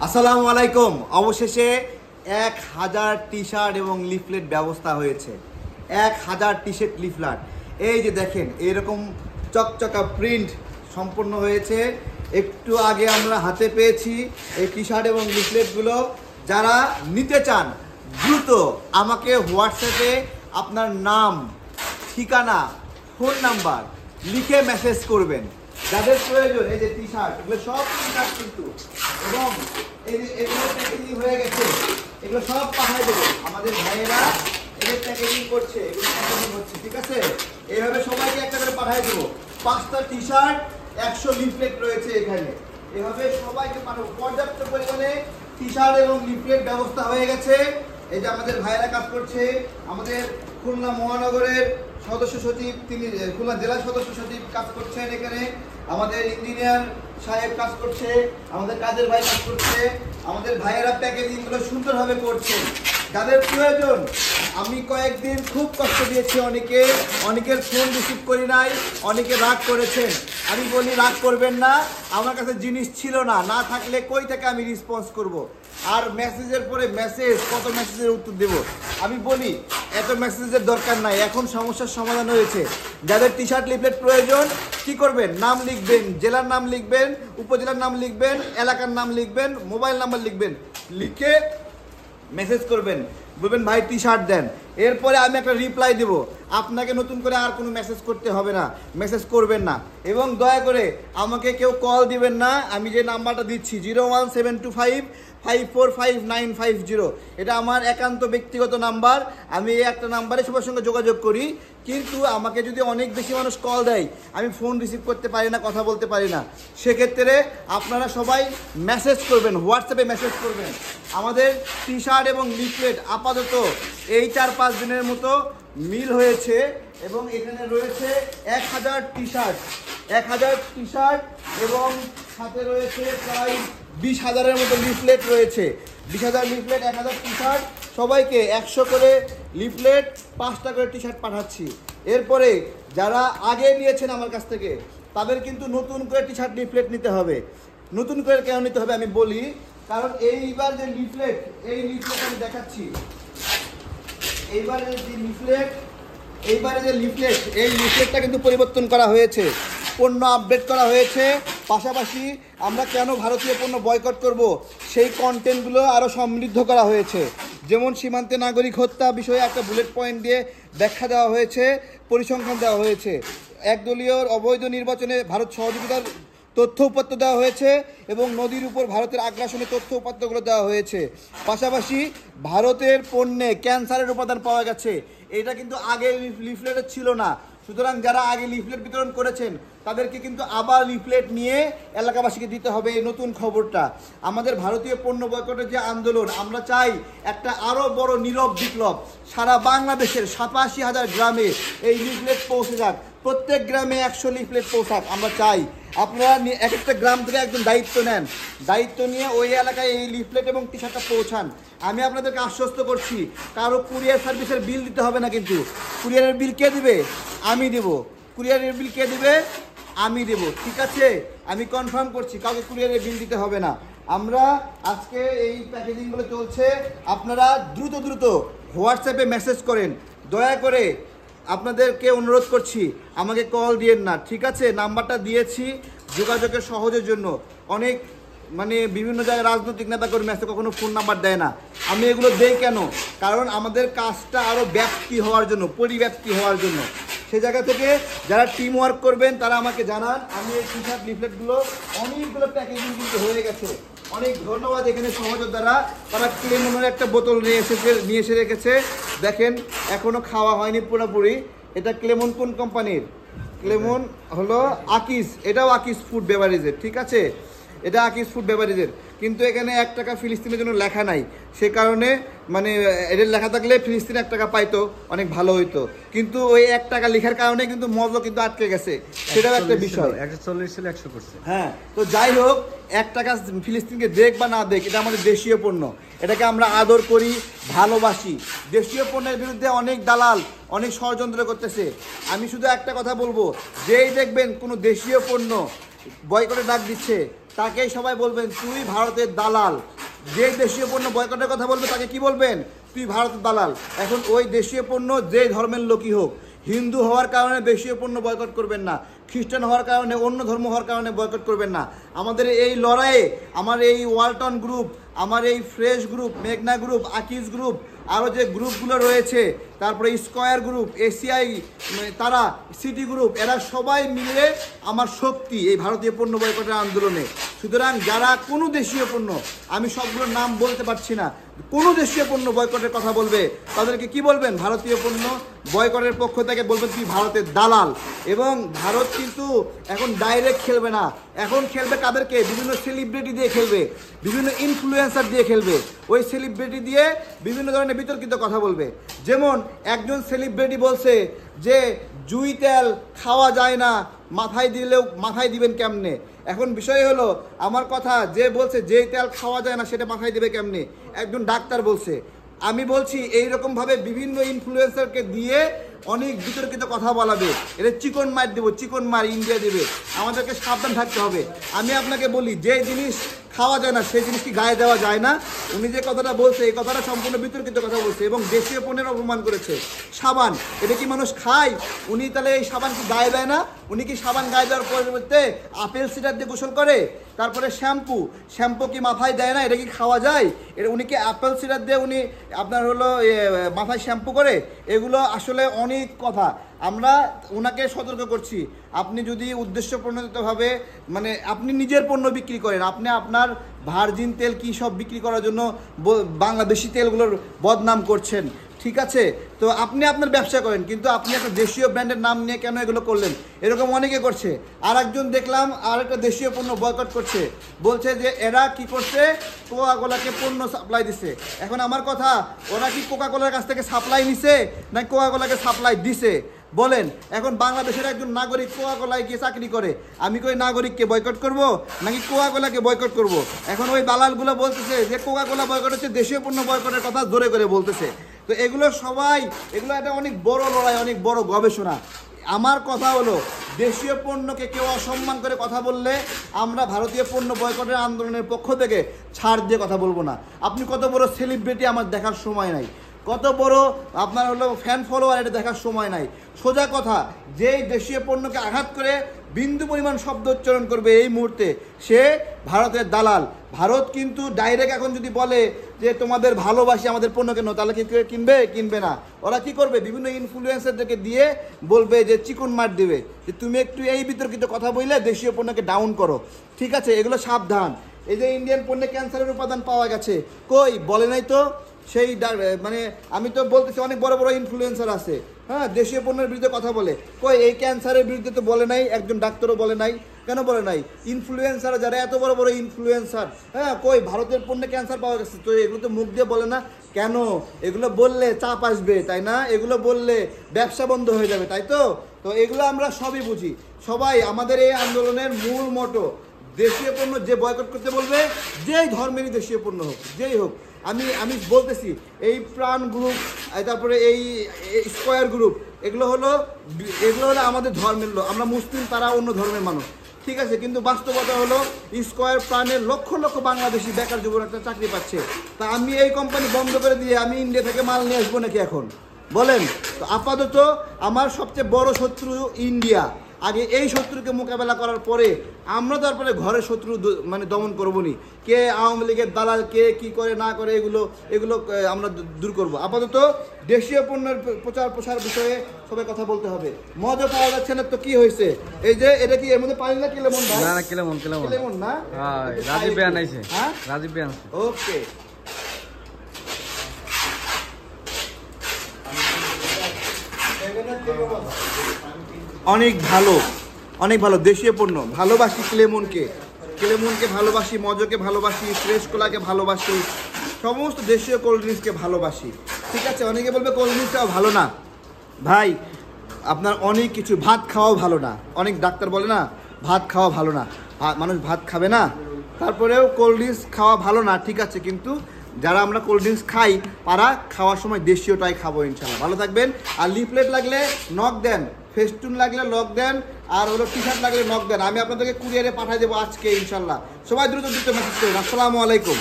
আসসালামু আলাইকুম। অবশেষে 1000 টি শার্ট এবং লিফলেট ব্যবস্থা হয়েছে। 1000 টি শার্ট লিফলেট, এই যে দেখেন এরকম চকচকা প্রিন্ট সম্পূর্ণ হয়েছে। একটু আগে আমরা হাতে পেয়েছি এই টি শার্ট এবং লিফলেটগুলো। যারা নিতে চান দ্রুত আমাকে হোয়াটসঅ্যাপে আপনার নাম, ঠিকানা, ফোন নাম্বার লিখে মেসেজ করবেন। যাদের প্রয়োজন এই যে টি শার্ট, এগুলো সব টি শার্ট কিন্তু, এবং এই যে এগুলো প্যাকেজিং হয়ে গেছে, এগুলো সব পাঠিয়ে দেবো। আমাদের ভাইয়েরা এদের প্যাকেজিং করছে, এগুলো প্যাকেজিং হচ্ছে, ঠিক আছে? এইভাবে সবাইকে একটা করে পাঠিয়ে দেবো। 5টা টি শার্ট, 100 লিফলেট রয়েছে এখানে। এভাবে সবাইকে পাঠাবো। পর্যাপ্ত পরিমাণে টি শার্ট এবং লিফলেট ব্যবস্থা হয়ে গেছে। এই যে আমাদের ভাইয়েরা কাজ করছে, আমাদের খুলনা মহানগরের সদস্য সচিব, তিনি খুলনা জেলা সদস্য সচিব কাজ করছেন এখানে, আমাদের ইঞ্জিনিয়ার সাহেব কাজ করছে, আমাদের কাজের ভাই কাজ করছে, আমাদের ভাইয়েরা প্যাকেজিংগুলো সুন্দরভাবে করছেন। যাদের প্রয়োজন, আমি কয়েকদিন খুব কষ্ট দিয়েছি অনেকের ফোন রিসিভ করি নাই, অনেকে রাগ করেছেন। আমি বলি রাগ করবেন না, আমার কাছে জিনিস ছিল না, না থাকলে কই থেকে আমি রেসপন্স করব। আর মেসেজের পরে মেসেজ, কত মেসেজের উত্তর দেব? আমি বলি এত মেসেজের দরকার নাই, এখন সমস্যার সমাধান হয়েছে। যাদের টি শার্ট লিফলেট প্রয়োজন কি করবেন? নাম লিখবেন, জেলার নাম লিখবেন, উপজেলার নাম লিখবেন, এলাকার নাম লিখবেন, মোবাইল নাম্বার লিখবেন, লিখে মেসেজ করবেন, বলবেন ভাই টি শার্ট দেন। এরপরে আমি একটা রিপ্লাই দেব। আপনাকে নতুন করে আর কোনো মেসেজ করতে হবে না, মেসেজ করবেন না। এবং দয়া করে আমাকে কেউ কল দিবেন না। আমি যে নাম্বারটা দিচ্ছি 01725545950, এটা আমার একান্ত ব্যক্তিগত নাম্বার। আমি এই একটা নাম্বারে সবার সঙ্গে যোগাযোগ করি, কিন্তু আমাকে যদি অনেক বেশি মানুষ কল দেয় আমি ফোন রিসিভ করতে পারি না, কথা বলতে পারি না। সেক্ষেত্রে আপনারা সবাই মেসেজ করবেন, হোয়াটসঅ্যাপে মেসেজ করবেন। আমাদের টি শার্ট এবং লিফলেট আপাতত এই 4-5 দিনের মতো মিল হয়েছে, এবং এখানে রয়েছে 1000 টি শার্ট, 1000 টি শার্ট, এবং সাথে রয়েছে প্রায় 20,000-এর মতো লিফলেট রয়েছে। 20,000 লিফলেট, 1000 টি শার্ট, সবাইকে 100 করে লিফলেট, 5টা করে টি শার্ট পাঠাচ্ছি। এরপরে যারা আগে নিয়েছেন আমার কাছ থেকে, তাদের কিন্তু নতুন করে টি শার্ট লিফলেট নিতে হবে। নতুন করে কেন নিতে হবে আমি বলি, কারণ এইবার যে লিফলেট, এই লিফলেট আমি দেখাচ্ছি। এইবারে যে লিফলেট, এই লিফলেটটা কিন্তু পরিবর্তন করা হয়েছে, পণ্য আপডেট করা হয়েছে। পাশাপাশি আমরা কেন ভারতীয় পণ্য বয়কট করব, সেই কন্টেন্টগুলো আরও সমৃদ্ধ করা হয়েছে। যেমন সীমান্তে নাগরিক হত্যা বিষয়ে একটা বুলেট পয়েন্ট দিয়ে ব্যাখ্যা দেওয়া হয়েছে, পরিসংখ্যান দেওয়া হয়েছে। একদলীয় অবৈধ নির্বাচনে ভারত সহযোগিতার তথ্য উপাত্ত দেওয়া হয়েছে, এবং নদীর উপর ভারতের আগ্রাসনের তথ্য উপাত্তগুলো দেওয়া হয়েছে। পাশাপাশি ভারতের পণ্যে ক্যান্সারের উপাদান পাওয়া গেছে, এটা কিন্তু আগে লিফলেটে ছিল না। সুতরাং যারা আগে লিফলেট বিতরণ করেছেন তাদেরকে কিন্তু আবার লিফলেট নিয়ে এলাকাবাসীকে দিতে হবে এই নতুন খবরটা। আমাদের ভারতীয় পণ্য বয়কটের যে আন্দোলন, আমরা চাই একটা আরও বড় নীরব বিপ্লব সারা বাংলাদেশের 87,000 গ্রামে এই লিফলেট পৌঁছে যাক। প্রত্যেক গ্রামে 100 লিফলেট পৌঁছাক আমরা চাই। আপনারা এক একটা গ্রাম থেকে একজন দায়িত্ব নেন, দায়িত্ব নিয়ে ওই এলাকায় এই লিফলেট এবং টি শার্টটা পৌঁছান। আমি আপনাদেরকে আশ্বস্ত করছি, কারো কুরিয়ার সার্ভিসের বিল দিতে হবে না। কিন্তু কুরিয়ারের বিল কে দিবে? আমি দেব। কুরিয়ারের বিল কে দিবে? আমি দেব, ঠিক আছে? আমি কনফার্ম করছি, কাউকে কুরিয়ারের বিল দিতে হবে না। আমরা আজকে এই প্যাকেজিংগুলো চলছে, আপনারা দ্রুত হোয়াটসঅ্যাপে মেসেজ করেন। দয়া করে আপনাদেরকে অনুরোধ করছি, আমাকে কল দিয়েন না, ঠিক আছে? নাম্বারটা দিয়েছি যোগাযোগের সহজের জন্য। অনেক বিভিন্ন জায়গায় রাজনৈতিক নেতাকর্মী আছে, কখনো ফোন নাম্বার দেয় না। আমি এগুলো দেই কেন? কারণ আমাদের কাজটা আরও ব্যাপ্তি হওয়ার জন্য, পরিব্যাপ্তি হওয়ার জন্য। সে জায়গা থেকে যারা টিম ওয়ার্ক করবেন তারা আমাকে জানান। আমি এই টি শার্ট লিফলেটগুলো অনেকগুলো প্যাকেজিং কিন্তু হয়ে গেছে। অনেক ধন্যবাদ এখানে সহযোদ্ধারা, তারা ক্লেমনের একটা বোতল নিয়ে এসে রেখেছে। দেখেন এখনও খাওয়া হয়নি পুরোপুরি। এটা ক্লেমন কোন কোম্পানির? ক্লেমন হলো আকিস, এটাও আকিস ফুড বেভারেজের, ঠিক আছে? এটা আকিস ফুড বেভারেজের, কিন্তু এখানে 1 টাকা ফিলিস্তিনের জন্য লেখা নাই। সে কারণে এদের লেখা থাকলে ফিলিস্তিন 1 টাকা পাইতো, অনেক ভালো হইতো। কিন্তু ওই 1 টাকা লেখার কারণে কিন্তু মজও কিন্তু আটকে গেছে, সেটাও একটা বিষয়। 140 ছিল 100 করছে। হ্যাঁ, তো যাই হোক, 1 টাকা ফিলিস্তিনকে দেখ বা না দেখ, এটা আমাদের দেশীয় পণ্য, এটাকে আমরা আদর করি, ভালোবাসি। দেশীয় পণ্যের বিরুদ্ধে অনেক দালাল অনেক ষড়যন্ত্র করতেছে। আমি শুধু একটা কথা বলবো, যেই দেখবেন কোনো দেশীয় পণ্য বয়কটে ডাক দিচ্ছে, তাকেই সবাই বলবেন তুই ভারতের দালাল। যে দেশীয় পণ্য বয়কটের কথা বলবে তাকে কি বলবেন? তুই ভারতের দালাল। এখন ওই দেশীয় পণ্য যে ধর্মের লোকই হোক, হিন্দু হওয়ার কারণে দেশীয় পণ্য বয়কট করবেন না, খ্রিস্টান হওয়ার কারণে, অন্য ধর্ম হওয়ার কারণে বয়কট করবেন না। আমাদের এই লড়াইয়ে আমার এই ওয়ালটন গ্রুপ, আমার এই ফ্রেশ গ্রুপ, মেঘনা গ্রুপ, আকিজ গ্রুপ, আরও যে গ্রুপগুলো রয়েছে, তারপরে স্কয়ার গ্রুপ, এসিআই, তারা সিটি গ্রুপ, এরা সবাই মিলে আমার শক্তি এই ভারতীয় পণ্য বয়কটের আন্দোলনে। সুতরাং যারা কোনো দেশীয় পণ্য, আমি সবগুলোর নাম বলতে পারছি না, কোনো দেশীয় পণ্য বয়কটের কথা বলবে তাদেরকে কি বলবেন? ভারতীয় পণ্য বয়কটের পক্ষ থেকে বলবেন তুই ভারতের দালাল। এবং ভারত কিন্তু এখন ডাইরেক্ট খেলবে না, এখন খেলবে কাদেরকে? বিভিন্ন সেলিব্রিটি দিয়ে খেলবে, বিভিন্ন ইনফ্লুয়েন্সার দিয়ে খেলবে। ওই সেলিব্রিটি দিয়ে বিভিন্ন ধরনের বিতর্কিত কথা বলবে। যেমন একজন সেলিব্রিটি বলছে যে জুই তেল খাওয়া যায় না, মাথায় দিলেও মাথায় দিবেন কেমনে? এখন বিষয় হলো, আমার কথা যে বলছে যে তেল খাওয়া যায় না সেটা মাথায় দিবে কেমনে? একজন ডাক্তার বলছে। আমি বলছি এইরকমভাবে বিভিন্ন ইনফ্লুয়েন্সারকে দিয়ে অনেক বিতর্কিত কথা বলাবে, এটা চিকন মার দেবো, চিকন মার ইন্ডিয়া দেবে। আমাদেরকে সাবধান থাকতে হবে। আমি আপনাকে বলি, যে জিনিস খাওয়া যায় না সেই জিনিস কি গায়ে দেওয়া যায় না? উনি যে কথাটা বলছে এই কথাটা সম্পূর্ণ বিতর্কিত কথা বলছে এবং দেশীয় পণ্যের অপমান করেছে। সাবান, এটা কি মানুষ খায়? উনি তাহলে এই সাবান কি গায়ে দেয় না? উনি কি সাবান গায়ে দেওয়ার পরিবর্তে আপেল সিডার দিয়ে গোসল করে? তারপরে শ্যাম্পু, শ্যাম্পু কি মাথায় দেয় না? এটা কি খাওয়া যায়? এটা উনি কি আপেল সিডার দিয়ে উনি আপনার হলো মাথায় শ্যাম্পু করে? এগুলো আসলে অনেক কথা। আমরা ওনাকে সতর্ক করছি, আপনি যদি উদ্দেশ্যপ্রণোদিতভাবে, মানে আপনি নিজের পণ্য বিক্রি করেন, আপনি আপনার ভার্জিন তেল কী সব বিক্রি করার জন্য বাংলাদেশি তেলগুলোর বদনাম করছেন, ঠিক আছে? তো আপনি আপনার ব্যবসা করেন, কিন্তু আপনি একটা দেশীয় ব্র্যান্ডের নাম নিয়ে কেন এগুলো করলেন? এরকম অনেকে করছে। আর একজন দেখলাম আর একটা দেশীয় পণ্য বয়কট করছে, বলছে যে এরা কি করছে, কোকাকোলাকে পণ্য সাপ্লাই দিছে। এখন আমার কথা, ওরা কি কোকাকোলার কাছ থেকে সাপ্লাই নিছে না কোকাকোলাকে সাপ্লাই দিছে? বলেন। এখন বাংলাদেশের একজন নাগরিক কোকাকোলায় গিয়ে চাকরি করে, আমি কই নাগরিককে বয়কট করব নাকি কোকাকোলাকে বয়কট করব? এখন ওই দালালগুলো বলতেছে যে কোকাকোলা বয়কট হচ্ছে, দেশীয় পণ্য বয়কটের কথা জোরে করে বলতেছে। তো এগুলো সবাই, এগুলো একটা অনেক বড় লড়াই, অনেক বড় গবেষণা। আমার কথা হলো, দেশীয় পণ্যকে কেউ অসম্মান করে কথা বললে আমরা ভারতীয় পণ্য বয়কটের আন্দোলনের পক্ষ থেকে ছাড় দিয়ে কথা বলবো না। আপনি কত বড় সেলিব্রিটি আমার দেখার সময় নাই, কত বড় আপনার হলো ফ্যান ফলোয়ার, এটা দেখার সময় নাই। সোজা কথা, যেই দেশীয় পণ্যকে আঘাত করে বিন্দু পরিমাণ শব্দ উচ্চারণ করবে এই মুহূর্তে, সে ভারতের দালাল। ভারত কিন্তু ডাইরেক্ট এখন যদি বলে যে তোমাদের ভালোবাসি, আমাদের পণ্য কেন, তাহলে কি কিনবে? কিনবে না। ওরা কি করবে? বিভিন্ন ইনফ্লুয়েন্সারদেরকে দিয়ে বলবে যে চিকন মার দেবে, যে তুমি একটু এই বিতর্কিত কথা বললে দেশীয় পণ্যকে ডাউন করো, ঠিক আছে? এগুলো সাবধান। এই যে ইন্ডিয়ান পণ্যে ক্যান্সারের উপাদান পাওয়া গেছে, কই বলে নাই তো? সেই মানে আমি তো বলতেছি অনেক বড় বড় ইনফ্লুয়েন্সার আছে, হ্যাঁ, দেশীয় পণ্যের বিরুদ্ধে কথা বলে, কই এই ক্যান্সারের বিরুদ্ধে তো বলে নাই, একজন ডাক্তারও বলে নাই। কেন বলে নাই? ইনফ্লুয়েন্সার যারা এত বড় বড় ইনফ্লুয়েন্সার, হ্যাঁ, কই ভারতের পণ্যে ক্যান্সার পাওয়া গেছে, তো এগুলো তো মুখ দিয়ে বলে না কেন? এগুলো বললে চাপ আসবে, তাই না? এগুলো বললে ব্যবসা বন্ধ হয়ে যাবে, তাই তো? তো এগুলো আমরা সবই বুঝি। সবাই আমাদের এই আন্দোলনের মূল মোটো, দেশীয় পণ্য যে বয়কট করতে বলবে, যেই ধর্মেরই দেশীয় পণ্য হোক, যেই হোক, আমি বলতেছি এই প্রাণ গ্রুপ, তারপরে এই স্কয়ার গ্রুপ, এগুলো হলো আমাদের ধর্মের লোক, আমরা মুসলিম, তারা অন্য ধর্মের মানুষ, ঠিক আছে? কিন্তু বাস্তবতা হলো স্কয়ার প্রাণের লক্ষ লক্ষ বাংলাদেশি বেকার যুবক একটা চাকরি পাচ্ছে। তা আমি এই কোম্পানি বন্ধ করে দিয়ে আমি ইন্ডিয়া থেকে মাল নিয়ে আসবো নাকি এখন? বলেন। তো আপাতত আমার সবচেয়ে বড় শত্রু ইন্ডিয়া। আগে এই শত্রুকে মোকাবেলা করার পরে আমরা তারপরে ঘরের শত্রু মানে দমন করবো নি। কে আওয়ামী লীগের দালাল, কে কি করে না করে, এগুলো আমরা দূর করব। আপাতত দেশীয় পণ্যের প্রচার প্রসার বিষয়ে সবাই কথা বলতে হবে। মজা পাওয়া যাচ্ছে না তো কি হয়েছে? এই যে এটা কি এর মধ্যে পানি না কেলেমন? না না, কেলেমন না, রাজীব বিয়ান আইছে। হ্যাঁ, রাজীব বিয়ান। ওকে, অনেক ভালো, অনেক ভালো দেশীয় পণ্য। ভালোবাসি ক্লেমনকে ভালোবাসি, মজকে ভালোবাসি, ফ্রেশ কোলাকে ভালোবাসি, সমস্ত দেশীয় কোল্ড ড্রিঙ্কসকে ভালোবাসি, ঠিক আছে? অনেকে বলবে কোল্ড ড্রিঙ্কসটাও ভালো না। ভাই, আপনার অনেক কিছু, ভাত খাওয়াও ভালো না। অনেক ডাক্তার বলে না ভাত খাওয়া ভালো না, মানুষ ভাত খাবে না, তারপরেও কোল্ড ড্রিঙ্কস খাওয়া ভালো না, ঠিক আছে? কিন্তু যারা আমরা কোল্ড ড্রিঙ্কস খাই, তারা খাওয়ার সময় দেশীয়টাই খাবো ইনশাল্লাহ। ভালো থাকবেন। আর লিফলেট লাগলে নক দেন, ফেস্টুন লাগলে লক দেন, আর হলো টি শার্ট লাগলে নক দেন, আমি আপনাদেরকে কুরিয়ারে পাঠিয়ে দেবো আজকে ইনশাল্লাহ। সবাই দ্রুত মেসেজ করুন। আসসালামু আলাইকুম।